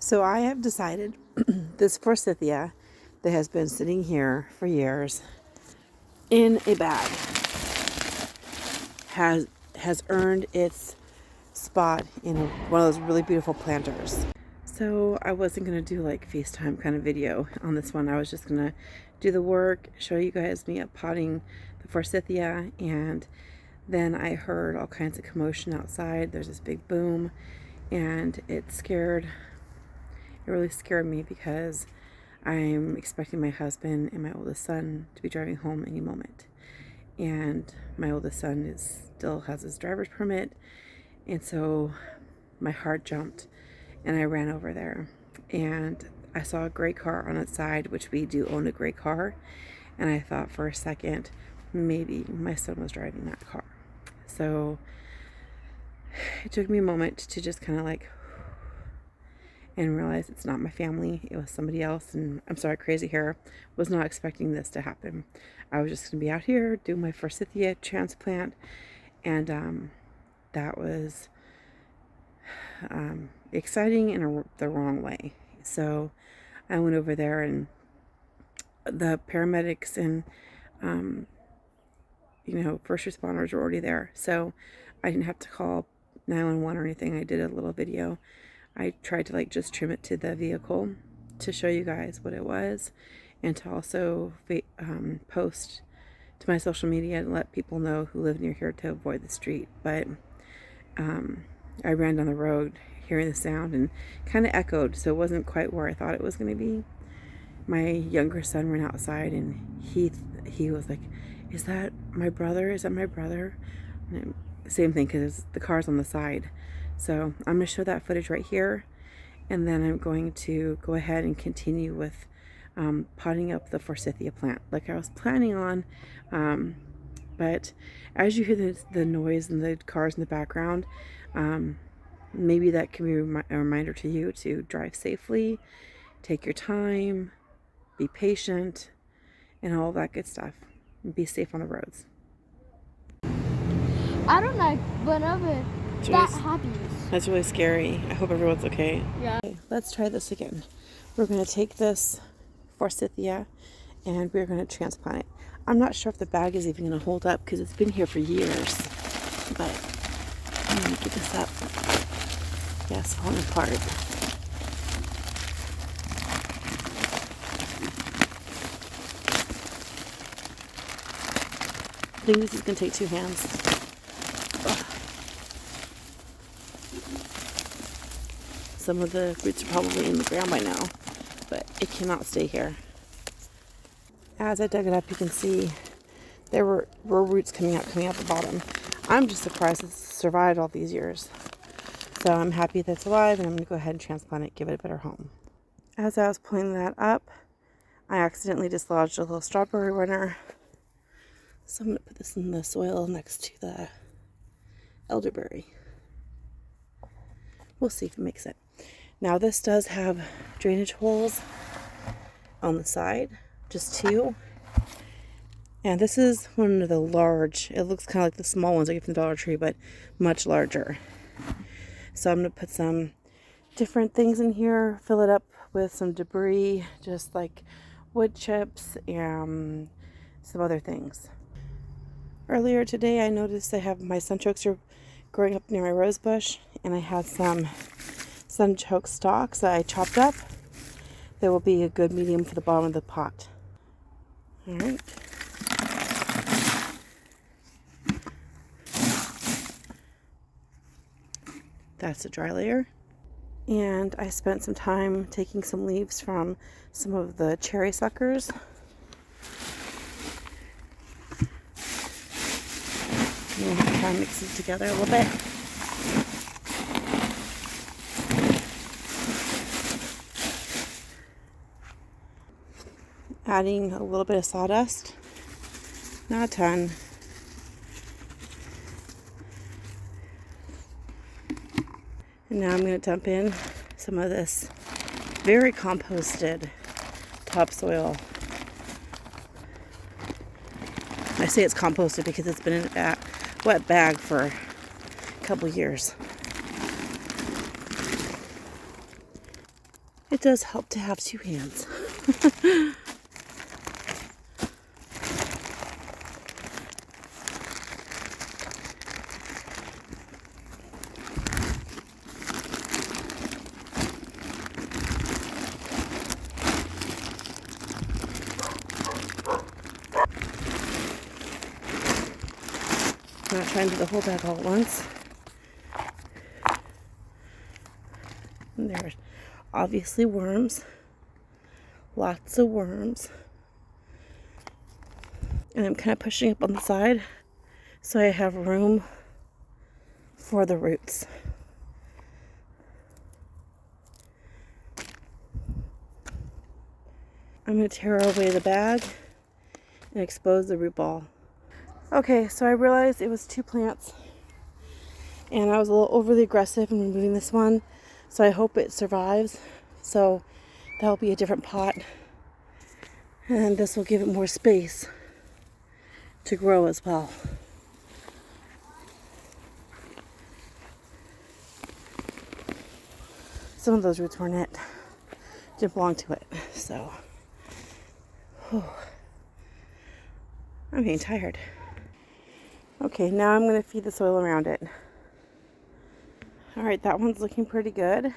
So I have decided this forsythia that has been sitting here for years in a bag has earned its spot in one of those really beautiful planters. So I wasn't going to do like FaceTime kind of video on this one. I was just going to do the work, show you guys me up potting the forsythia, and then I heard all kinds of commotion outside. There's this big boom, and it really scared me because I'm expecting my husband and my oldest son to be driving home any moment. And my oldest son still has his driver's permit, and so my heart jumped and I ran over there and I saw a gray car on its side, which we do own a gray car, and I thought for a second maybe my son was driving that car. So it took me a moment to just kind of like and realize it's not my family, it was somebody else. And I'm sorry, crazy hair, was not expecting this to happen. I was just gonna be out here doing my forsythia transplant, and that was exciting in the wrong way. So I went over there, and the paramedics and first responders were already there, so I didn't have to call 911 or anything. I did a little video. I tried to just trim it to the vehicle to show you guys what it was, and to also post to my social media and let people know who live near here to avoid the street. But I ran down the road hearing the sound and kind of echoed, so it wasn't quite where I thought it was going to be. My younger son ran outside, and he was like, "Is that my brother? Is that my brother?" And same thing, because the car's on the side. So I'm going to show that footage right here, and then I'm going to go ahead and continue with potting up the forsythia plant like I was planning on. But as you hear the noise and the cars in the background, maybe that can be a reminder to you to drive safely, take your time, be patient, and all that good stuff. And be safe on the roads. I don't like whenever that happens. That's really scary. I hope everyone's okay. Yeah. Okay, let's try this again. We're going to take this forsythia and we're going to transplant it. I'm not sure if the bag is even going to hold up because it's been here for years. But I'm going to get this up. Yeah, it's falling apart. I think this is going to take two hands. Ugh. Some of the roots are probably in the ground by now, but it cannot stay here. As I dug it up, you can see there were roots coming out the bottom. I'm just surprised it's survived all these years. So I'm happy that it's alive, and I'm going to go ahead and transplant it, give it a better home. As I was pulling that up, I accidentally dislodged a little strawberry runner. So I'm going to put this in the soil next to the elderberry. We'll see if it makes it. Now this does have drainage holes on the side, just two. And this is one of the large, it looks kind of like the small ones I get from the Dollar Tree, but much larger. So I'm going to put some different things in here, fill it up with some debris, just like wood chips and some other things. Earlier today I noticed I have my sunchokes are growing up near my rose bush, and I had some sunchoke stalks that I chopped up. That will be a good medium for the bottom of the pot. Alright. That's a dry layer. And I spent some time taking some leaves from some of the cherry suckers. And kind of mix it together a little bit. Adding a little bit of sawdust, not a ton. And now I'm going to dump in some of this very composted topsoil. I say it's composted because it's been in a wet bag for a couple years. It does help to have two hands. I'm not trying to do the whole bag all at once. And there's obviously worms. Lots of worms. And I'm kind of pushing up on the side so I have room for the roots. I'm going to tear away the bag and expose the root ball. Okay, so I realized it was 2 plants and I was a little overly aggressive in removing this one, so I hope it survives. So that'll be a different pot, and this will give it more space to grow as well. Some of those roots weren't it, didn't belong to it, so I'm getting tired. Okay, now I'm going to feed the soil around it. Alright, that one's looking pretty good.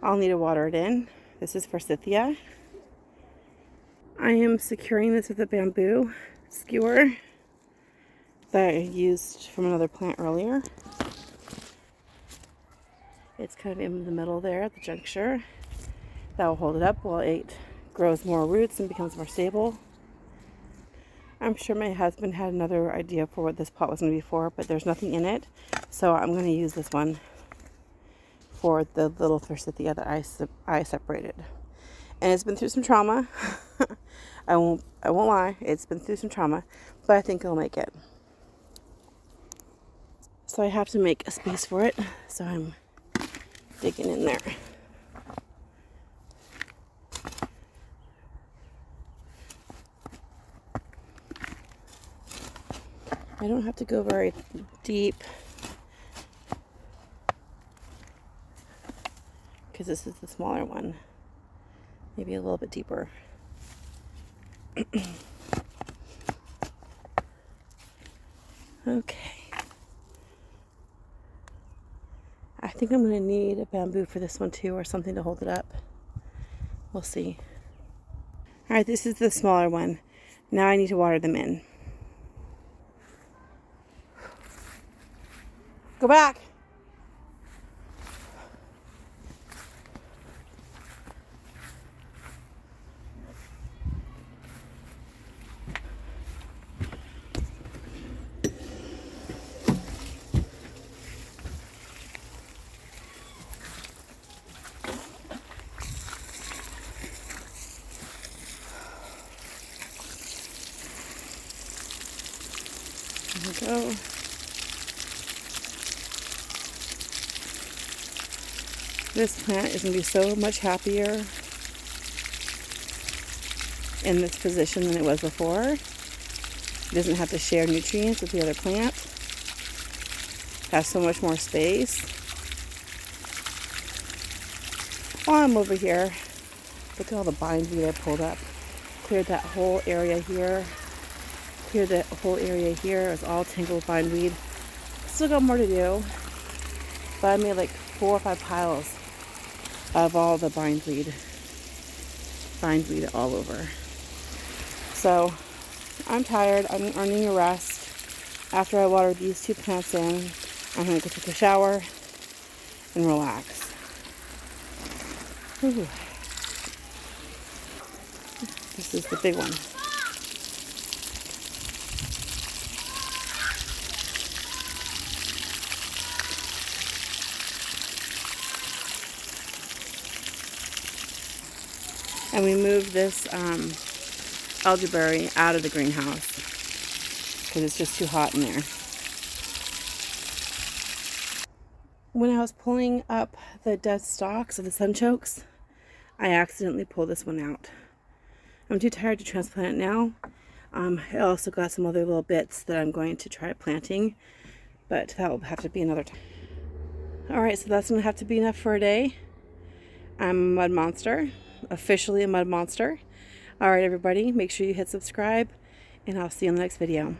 I'll need to water it in. This is forsythia. I am securing this with a bamboo skewer that I used from another plant earlier. It's kind of in the middle there at the juncture. That will hold it up while it grows more roots and becomes more stable. I'm sure my husband had another idea for what this pot was going to be for, but there's nothing in it. So I'm going to use this one for the little forsythia that I separated. And it's been through some trauma. I won't lie, it's been through some trauma, but I think it'll make it. So I have to make a space for it, so I'm digging in there. I don't have to go very deep because this is the smaller one. Maybe a little bit deeper. Okay. I think I'm going to need a bamboo for this one too, or something to hold it up. We'll see. Alright, this is the smaller one. Now I need to water them in. Go back! There we go. This plant is going to be so much happier in this position than it was before. It doesn't have to share nutrients with the other plant. It has so much more space. While I'm over here, look at all the bindweed I pulled up. Cleared that whole area here. Cleared that whole area here. It was all tangled with bindweed. Still got more to do, but I made like 4 or 5 piles of all the bindweed all over. So I'm tired. I'm earning a rest. After I water these 2 plants in, I'm going to go take a shower and relax. Ooh. This is the big one. And we moved this elderberry out of the greenhouse because it's just too hot in there. When I was pulling up the dead stalks of the sunchokes, I accidentally pulled this one out. I'm too tired to transplant it now. I also got some other little bits that I'm going to try planting, but that will have to be another time. Alright, so that's going to have to be enough for a day. I'm a mud monster, officially a mud monster. All right, everybody, make sure you hit subscribe, and I'll see you in the next video.